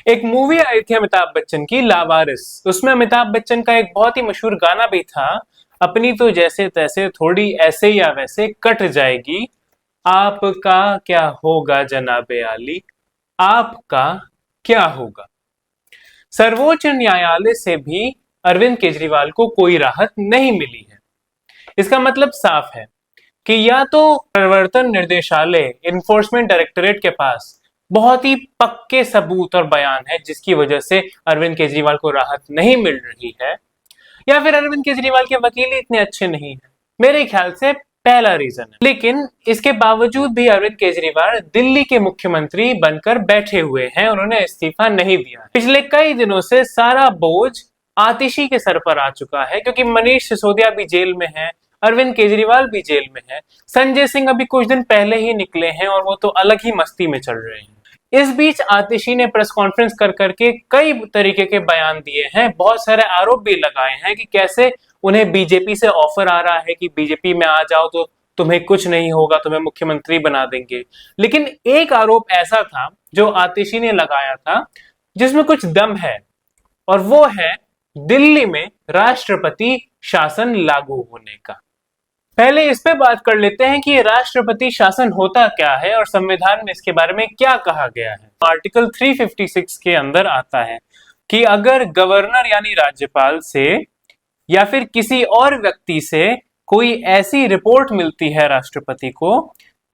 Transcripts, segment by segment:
एक मूवी आई थी अमिताभ बच्चन की, लावारिस। उसमें अमिताभ बच्चन का एक बहुत ही मशहूर गाना भी था, अपनी तो जैसे तैसे थोड़ी ऐसे या वैसे कट जाएगी, आपका क्या होगा जनाबे आली, आपका क्या होगा। सर्वोच्च न्यायालय से भी अरविंद केजरीवाल को कोई राहत नहीं मिली है। इसका मतलब साफ है कि या तो प्रवर्तन निर्देशालय, इन्फोर्समेंट डायरेक्टोरेट के पास बहुत ही पक्के सबूत और बयान है जिसकी वजह से अरविंद केजरीवाल को राहत नहीं मिल रही है, या फिर अरविंद केजरीवाल के वकील ही इतने अच्छे नहीं है। मेरे ख्याल से पहला रीजन है। लेकिन इसके बावजूद भी अरविंद केजरीवाल दिल्ली के मुख्यमंत्री बनकर बैठे हुए हैं, उन्होंने इस्तीफा नहीं दिया। पिछले कई दिनों से सारा बोझ आतिशी के सर पर आ चुका है, क्योंकि मनीष सिसोदिया भी जेल में है, अरविंद केजरीवाल भी जेल में है, संजय सिंह अभी कुछ दिन पहले ही निकले हैं और वो तो अलग ही मस्ती में चल रहे हैं। इस बीच आतिशी ने प्रेस कॉन्फ्रेंस कर करके कई तरीके के बयान दिए हैं, बहुत सारे आरोप भी लगाए हैं कि कैसे उन्हें बीजेपी से ऑफर आ रहा है कि बीजेपी में आ जाओ तो तुम्हें कुछ नहीं होगा, तुम्हें मुख्यमंत्री बना देंगे। लेकिन एक आरोप ऐसा था जो आतिशी ने लगाया था जिसमें कुछ दम है, और वो है दिल्ली में राष्ट्रपति शासन लागू होने का। पहले इस पे बात कर लेते हैं कि राष्ट्रपति शासन होता क्या है और संविधान में इसके बारे में क्या कहा गया है। आर्टिकल 356 के अंदर आता है कि अगर गवर्नर यानी राज्यपाल से या फिर किसी और व्यक्ति से कोई ऐसी रिपोर्ट मिलती है राष्ट्रपति को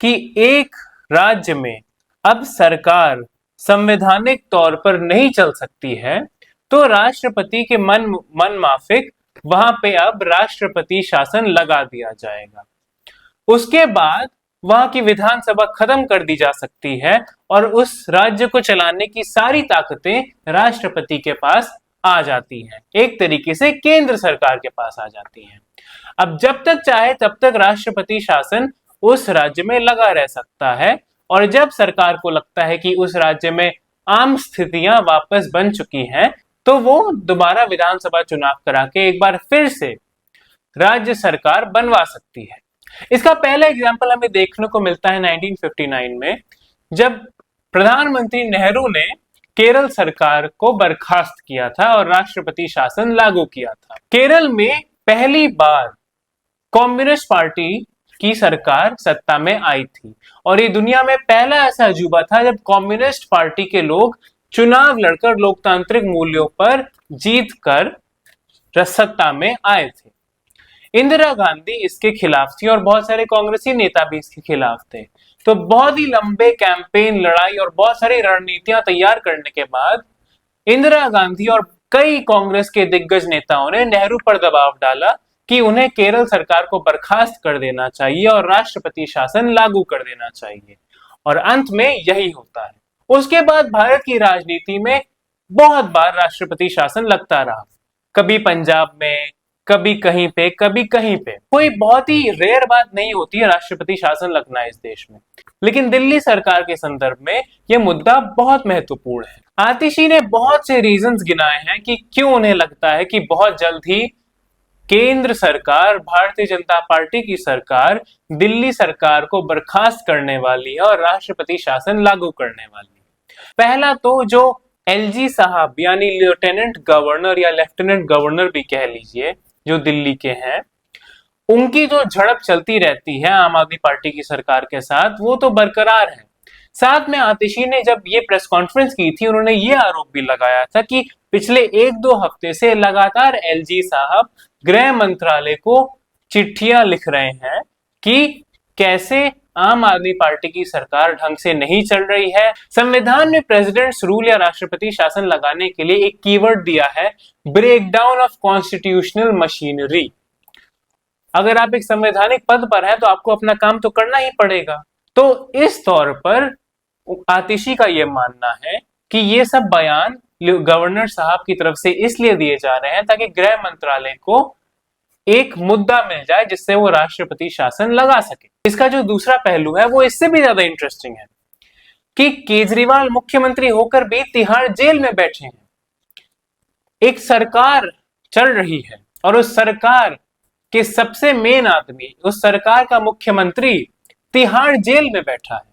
कि एक राज्य में अब सरकार संवैधानिक तौर पर नहीं चल सकती है, तो राष्ट्रपति के मन माफिक वहां पे अब राष्ट्रपति शासन लगा दिया जाएगा। उसके बाद वहां की विधानसभा खत्म कर दी जा सकती है और उस राज्य को चलाने की सारी ताकतें राष्ट्रपति के पास आ जाती हैं, एक तरीके से केंद्र सरकार के पास आ जाती हैं। अब जब तक चाहे तब तक राष्ट्रपति शासन उस राज्य में लगा रह सकता है, और जब सरकार को लगता है कि उस राज्य में आम स्थितियां वापस बन चुकी हैं, तो वो दोबारा विधानसभा चुनाव करा के एक बार फिर से राज्य सरकार बनवा सकती है। इसका पहला एग्जाम्पल हमें देखने को मिलता है 1959 में, जब प्रधानमंत्री नेहरू ने केरल सरकार को बर्खास्त किया था और राष्ट्रपति शासन लागू किया था। केरल में पहली बार कम्युनिस्ट पार्टी की सरकार सत्ता में आई थी, और ये दुनिया में पहला ऐसा अजूबा था जब कम्युनिस्ट पार्टी के लोग चुनाव लड़कर लोकतांत्रिक मूल्यों पर जीत कर सत्ता में आए थे। इंदिरा गांधी इसके खिलाफ थी और बहुत सारे कांग्रेसी नेता भी इसके खिलाफ थे। तो बहुत ही लंबे कैंपेन, लड़ाई और बहुत सारी रणनीतियां तैयार करने के बाद इंदिरा गांधी और कई कांग्रेस के दिग्गज नेताओं ने नेहरू पर दबाव डाला कि उन्हें केरल सरकार को बर्खास्त कर देना चाहिए और राष्ट्रपति शासन लागू कर देना चाहिए, और अंत में यही होता है। उसके बाद भारत की राजनीति में बहुत बार राष्ट्रपति शासन लगता रहा, कभी पंजाब में, कभी कहीं पे, कभी कहीं पे। कोई बहुत ही रेयर बात नहीं होती है राष्ट्रपति शासन लगना इस देश में, लेकिन दिल्ली सरकार के संदर्भ में यह मुद्दा बहुत महत्वपूर्ण है। आतिशी ने बहुत से रीजंस गिनाए हैं कि क्यों उन्हें लगता है कि बहुत जल्द ही केंद्र सरकार, भारतीय जनता पार्टी की सरकार दिल्ली सरकार को बर्खास्त करने वाली है और राष्ट्रपति शासन लागू करने वाली है। पहला तो जो एलजी साहब यानी लेफ्टिनेंट गवर्नर या लेफ्टिनेंट गवर्नर भी कह लीजिए, जो दिल्ली के हैं, उनकी जो झड़प चलती रहती है आम आदमी पार्टी की सरकार के साथ, वो तो बरकरार है। साथ में आतिशी ने जब ये प्रेस कॉन्फ्रेंस की थी, उन्होंने ये आरोप भी लगाया था कि पिछले 1-2 हफ्ते से लगातार एलजी साहब गृह मंत्रालय को चिट्ठियां लिख रहे हैं कि कैसे आम आदमी पार्टी की सरकार ढंग से नहीं चल रही है। संविधान में प्रेसिडेंट्स रूल या राष्ट्रपति शासन लगाने के लिए एक कीवर्ड दिया है, ब्रेकडाउन ऑफ कॉन्स्टिट्यूशनल मशीनरी। अगर आप एक संवैधानिक पद पर हैं तो आपको अपना काम तो करना ही पड़ेगा। तो इस तौर पर आतिशी का यह मानना है कि ये सब बयान गवर्नर साहब की तरफ से इसलिए दिए जा रहे हैं ताकि गृह मंत्रालय को एक मुद्दा मिल जाए जिससे वो राष्ट्रपति शासन लगा सके। इसका जो दूसरा पहलू है वो इससे भी ज्यादा इंटरेस्टिंग है कि केजरीवाल मुख्यमंत्री होकर भी तिहाड़ जेल में बैठे हैं। एक सरकार चल रही है और उस सरकार के सबसे मेन आदमी, उस सरकार का मुख्यमंत्री तिहाड़ जेल में बैठा है।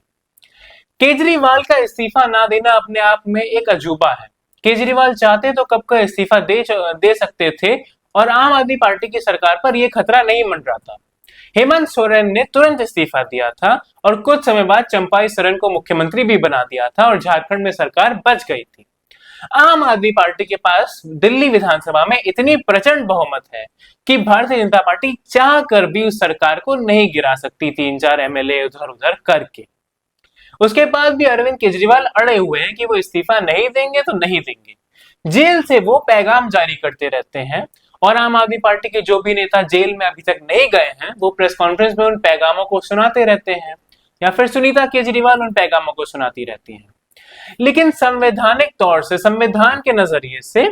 केजरीवाल का इस्तीफा ना देना अपने आप में एक अजूबा है। केजरीवाल चाहते तो कब का इस्तीफा दे सकते थे और आम आदमी पार्टी की सरकार पर यह खतरा नहीं मंडराता। हेमंत सोरेन ने तुरंत इस्तीफा दिया था और कुछ समय बाद चंपाई सोरेन को मुख्यमंत्री भी बना दिया था और झारखंड में सरकार बच गई थी। आम आदमी पार्टी के पास दिल्ली विधानसभा में इतनी प्रचंड बहुमत है कि भारतीय जनता पार्टी चाह कर भी उस सरकार को नहीं गिरा सकती, 3-4 एमएलए उधर उधर करके। उसके बाद भी अरविंद केजरीवाल अड़े हुए हैं कि वो इस्तीफा नहीं देंगे तो नहीं देंगे। जेल से वो पैगाम जारी करते रहते हैं और आम आदमी पार्टी के जो भी नेता जेल में अभी तक नहीं गए हैं वो प्रेस कॉन्फ्रेंस में उन पैगामों को सुनाते रहते हैं या फिर सुनीता केजरीवाल उन पैगामों को सुनाती रहती हैं। लेकिन संवैधानिक तौर से, संविधान के नजरिए से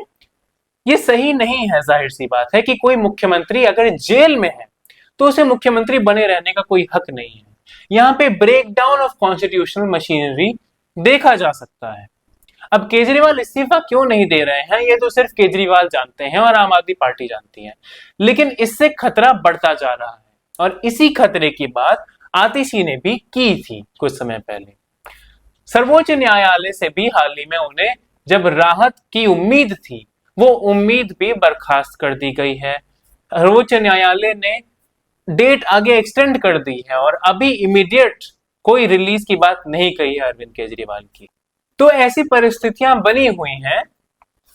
ये सही नहीं है। जाहिर सी बात है कि कोई मुख्यमंत्री अगर जेल में है तो उसे मुख्यमंत्री बने रहने का कोई हक नहीं है। यहाँ पे ब्रेकडाउन ऑफ कॉन्स्टिट्यूशनल मशीनरी देखा जा सकता है। अब केजरीवाल इस्तीफा क्यों नहीं दे रहे हैं ये तो सिर्फ केजरीवाल जानते हैं और आम आदमी पार्टी जानती है, लेकिन इससे खतरा बढ़ता जा रहा है और इसी खतरे की बात आतिशी ने भी की थी कुछ समय पहले। सर्वोच्च न्यायालय से भी हाल ही में उन्हें जब राहत की उम्मीद थी वो उम्मीद भी बर्खास्त कर दी गई है। सर्वोच्च न्यायालय ने डेट आगे एक्सटेंड कर दी है और अभी इमीडिएट कोई रिलीज की बात नहीं कही है अरविंद केजरीवाल की। तो ऐसी परिस्थितियां बनी हुई हैं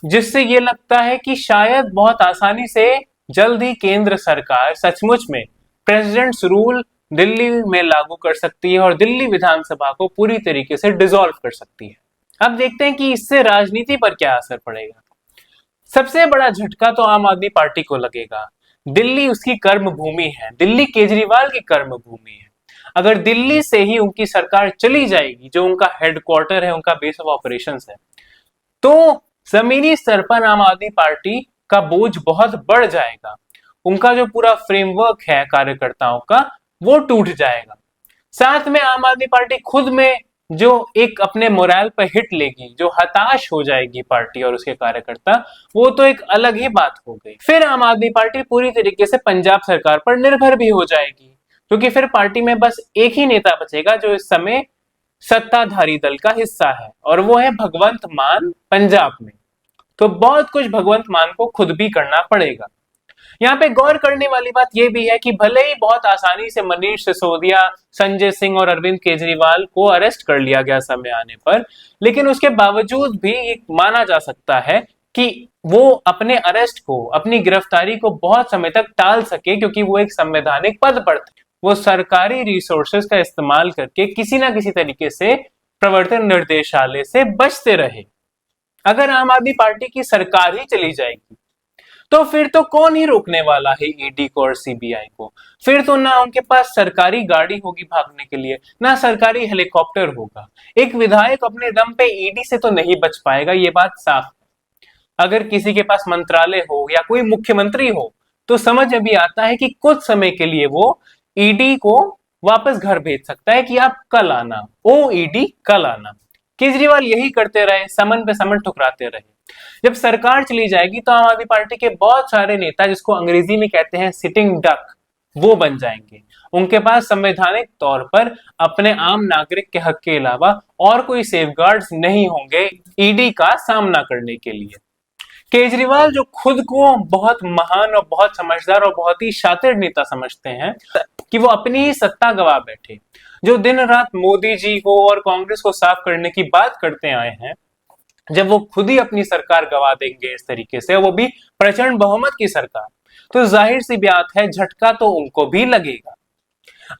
जिससे ये लगता है कि शायद बहुत आसानी से जल्द ही केंद्र सरकार सचमुच में प्रेसिडेंट्स रूल दिल्ली में लागू कर सकती है और दिल्ली विधानसभा को पूरी तरीके से डिसॉल्व कर सकती है। अब देखते हैं कि इससे राजनीति पर क्या असर पड़ेगा। सबसे बड़ा झटका तो आम आदमी पार्टी को लगेगा। दिल्ली उसकी कर्म भूमि है, दिल्ली केजरीवाल की कर्म भूमि है। अगर दिल्ली से ही उनकी सरकार चली जाएगी, जो उनका हेडक्वार्टर है, उनका बेस ऑफ ऑपरेशंस है, तो जमीनी स्तर पर आम आदमी पार्टी का बोझ बहुत बढ़ जाएगा। उनका जो पूरा फ्रेमवर्क है कार्यकर्ताओं का वो टूट जाएगा। साथ में आम आदमी पार्टी खुद में जो एक अपने मोरल पर हिट लेगी, जो हताश हो जाएगी पार्टी और उसके कार्यकर्ता, वो तो एक अलग ही बात हो गई। फिर आम आदमी पार्टी पूरी तरीके से पंजाब सरकार पर निर्भर भी हो जाएगी, क्योंकि फिर पार्टी में बस एक ही नेता बचेगा जो इस समय सत्ताधारी दल का हिस्सा है और वो है भगवंत मान पंजाब में। तो बहुत कुछ भगवंत मान को खुद भी करना पड़ेगा। यहाँ पे गौर करने वाली बात यह भी है कि भले ही बहुत आसानी से मनीष सिसोदिया, संजय सिंह और अरविंद केजरीवाल को अरेस्ट कर लिया गया समय आने पर, लेकिन उसके बावजूद भी ये माना जा सकता है कि वो अपने अरेस्ट को, अपनी गिरफ्तारी को बहुत समय तक टाल सके, क्योंकि वो एक संवैधानिक पद पर थे। वो सरकारी रिसोर्सेज का इस्तेमाल करके किसी ना किसी तरीके से प्रवर्तन निर्देशालय से बचते रहे। अगर आम आदमी पार्टी की सरकार ही चली जाएगी तो फिर तो कौन ही रोकने वाला है ईडी को और सीबीआई को। फिर तो ना उनके पास सरकारी गाड़ी होगी भागने के लिए, ना सरकारी हेलीकॉप्टर होगा। एक विधायक अपने दम पे ईडी से तो नहीं बच पाएगा, ये बात साफ है। अगर किसी के पास मंत्रालय हो या कोई मुख्यमंत्री हो तो समझ में भी आता है कि कुछ समय के लिए वो ईडी को वापस घर भेज सकता है कि आप कल आना, ओ ईडी कल आना। केजरीवाल यही करते रहे, समन पे समन ठुकराते रहे। जब सरकार चली जाएगी तो आम आदमी पार्टी के बहुत सारे नेता, जिसको अंग्रेजी में कहते हैं सिटिंग डक, वो बन जाएंगे। उनके पास संवैधानिक तौर पर अपने आम नागरिक के हक के अलावा और कोई सेफगार्ड्स नहीं होंगे ईडी का सामना करने के लिए। केजरीवाल जो खुद को बहुत महान और बहुत समझदार और बहुत ही शातिर नेता समझते हैं कि वो अपनी ही सत्ता गवा बैठे, जो दिन रात मोदी जी को और कांग्रेस को साफ करने की बात करते आए हैं, जब वो खुद ही अपनी सरकार गवा देंगे इस तरीके से, वो भी प्रचंड बहुमत की सरकार, तो जाहिर सी बात है झटका तो उनको भी लगेगा।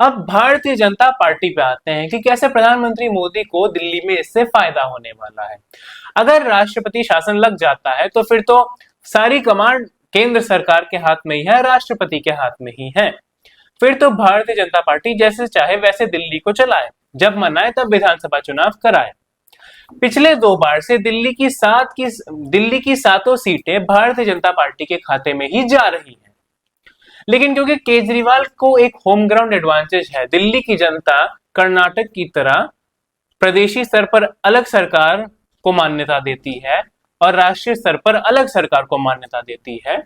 अब भारतीय जनता पार्टी पे आते हैं कि कैसे प्रधानमंत्री मोदी को दिल्ली में इससे फायदा होने वाला है। अगर राष्ट्रपति शासन लग जाता है तो फिर तो सारी कमांड केंद्र सरकार के हाथ में ही है, राष्ट्रपति के हाथ में ही है। फिर तो भारतीय जनता पार्टी जैसे चाहे वैसे दिल्ली को चलाए, जब मनाए तब विधानसभा चुनाव कराए। पिछले 2 बार से दिल्ली की 7 सीटें भारतीय जनता पार्टी के खाते में ही जा रही हैं। लेकिन क्योंकि केजरीवाल को एक होम ग्राउंड एडवांटेज है, दिल्ली की जनता कर्नाटक की तरह प्रदेशी स्तर पर अलग सरकार को मान्यता देती है और राष्ट्रीय स्तर पर अलग सरकार को मान्यता देती है।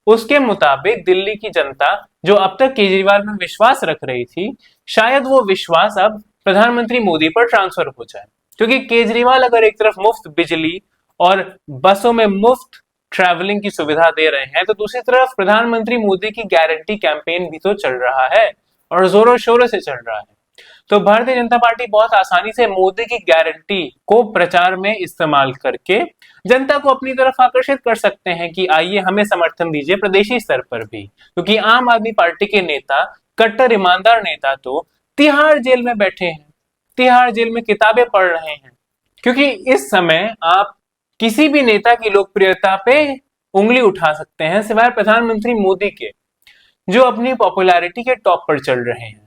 उसके मुताबिक दिल्ली की जनता जो अब तक केजरीवाल में विश्वास रख रही थी, शायद वो विश्वास अब प्रधानमंत्री मोदी पर ट्रांसफर हो जाए, क्योंकि केजरीवाल अगर एक तरफ मुफ्त बिजली और बसों में मुफ्त ट्रैवलिंग की सुविधा दे रहे हैं, तो दूसरी तरफ प्रधानमंत्री मोदी की गारंटी कैंपेन भी तो चल रहा है और जोरों शोरों से चल रहा है। तो भारतीय जनता पार्टी बहुत आसानी से मोदी की गारंटी को प्रचार में इस्तेमाल करके जनता को अपनी तरफ आकर्षित कर सकते हैं कि आइए हमें समर्थन दीजिए प्रदेशी स्तर पर भी, क्योंकि आम आदमी पार्टी के नेता, कट्टर ईमानदार नेता तो तिहाड़ जेल में बैठे हैं, तिहाड़ जेल में किताबें पढ़ रहे हैं। क्योंकि इस समय आप किसी भी नेता की लोकप्रियता पे उंगली उठा सकते हैं सिवाय प्रधानमंत्री मोदी के, जो अपनी पॉपुलैरिटी के टॉप पर चल रहे हैं।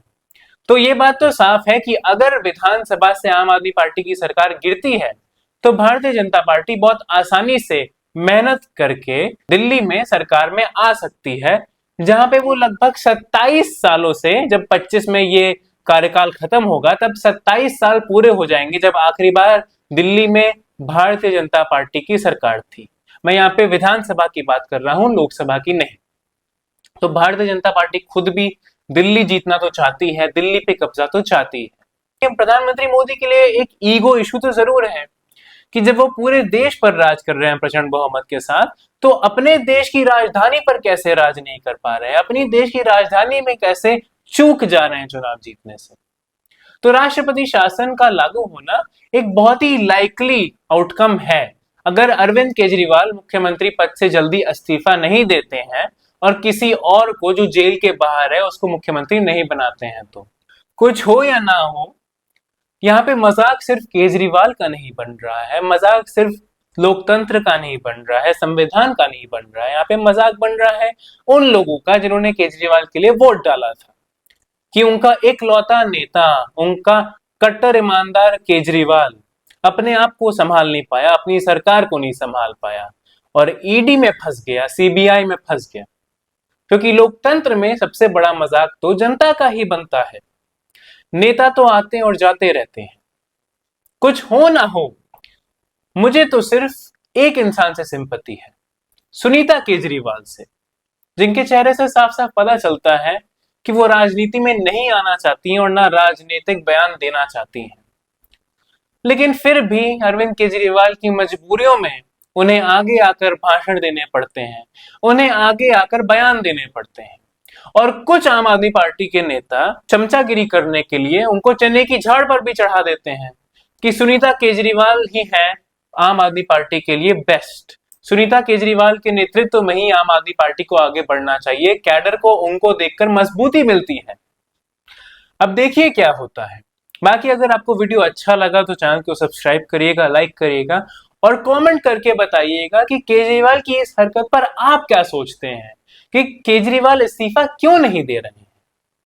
तो ये बात तो साफ है कि अगर विधानसभा से आम आदमी पार्टी की सरकार गिरती है तो भारतीय जनता पार्टी बहुत आसानी से मेहनत करके दिल्ली में सरकार में आ सकती है, जहां पे वो लगभग 27 सालों से, जब 25 में ये कार्यकाल खत्म होगा तब 27 साल पूरे हो जाएंगे जब आखिरी बार दिल्ली में भारतीय जनता पार्टी की सरकार थी। मैं यहाँ पे विधानसभा की बात कर रहा हूं, लोकसभा की नहीं। तो भारतीय जनता पार्टी खुद भी दिल्ली जीतना तो चाहती है, दिल्ली पे कब्जा तो चाहती है। प्रधानमंत्री मोदी के लिए एक ईगो इशू तो जरूर है कि जब वो पूरे देश पर राज कर रहे हैं प्रचंड बहुमत के साथ, तो अपने देश की राजधानी पर कैसे राज नहीं कर पा रहे हैं, अपनी देश की राजधानी में कैसे चूक जा रहे हैं चुनाव जीतने से। तो राष्ट्रपति शासन का लागू होना एक बहुत ही लाइकली आउटकम है अगर अरविंद केजरीवाल मुख्यमंत्री पद से जल्दी इस्तीफा नहीं देते हैं और किसी और को जो जेल के बाहर है उसको मुख्यमंत्री नहीं बनाते हैं। तो कुछ हो या ना हो, यहाँ पे मजाक सिर्फ केजरीवाल का नहीं बन रहा है, मजाक सिर्फ लोकतंत्र का नहीं बन रहा है, संविधान का नहीं बन रहा है, यहाँ पे मजाक बन रहा है उन लोगों का जिन्होंने केजरीवाल के लिए वोट डाला था, कि उनका इकलौता नेता, उनका कट्टर ईमानदार केजरीवाल अपने आप को संभाल नहीं पाया, अपनी सरकार को नहीं संभाल पाया और ईडी में फंस गया, सीबीआई में फंस गया। क्योंकि लोकतंत्र में सबसे बड़ा मजाक तो जनता का ही बनता है। नेता तो आते और जाते रहते हैं, कुछ हो ना हो। मुझे तो सिर्फ एक इंसान से सिंपैथी है, सुनीता केजरीवाल से, जिनके चेहरे से साफ साफ पता चलता है कि वो राजनीति में नहीं आना चाहती हैं और ना राजनीतिक बयान देना चाहती हैं। लेकिन फिर भी अरविंद केजरीवाल की मजबूरियों में उन्हें आगे आकर भाषण देने पड़ते हैं, उन्हें आगे आकर बयान देने पड़ते हैं। और कुछ आम आदमी पार्टी के नेता चमचागिरी करने के लिए उनको चने की झाड़ पर भी चढ़ा देते हैं कि सुनीता केजरीवाल ही है आम आदमी पार्टी के लिए बेस्ट, सुनीता केजरीवाल के नेतृत्व में ही आम आदमी पार्टी को आगे बढ़ना चाहिए, कैडर को उनको देखकर मजबूती मिलती है। अब देखिए क्या होता है। बाकी अगर आपको वीडियो अच्छा लगा तो चैनल को सब्सक्राइब करिएगा, लाइक करिएगा और कमेंट करके बताइएगा कि केजरीवाल की इस हरकत पर आप क्या सोचते हैं, कि केजरीवाल इस्तीफा क्यों नहीं दे रहे हैं।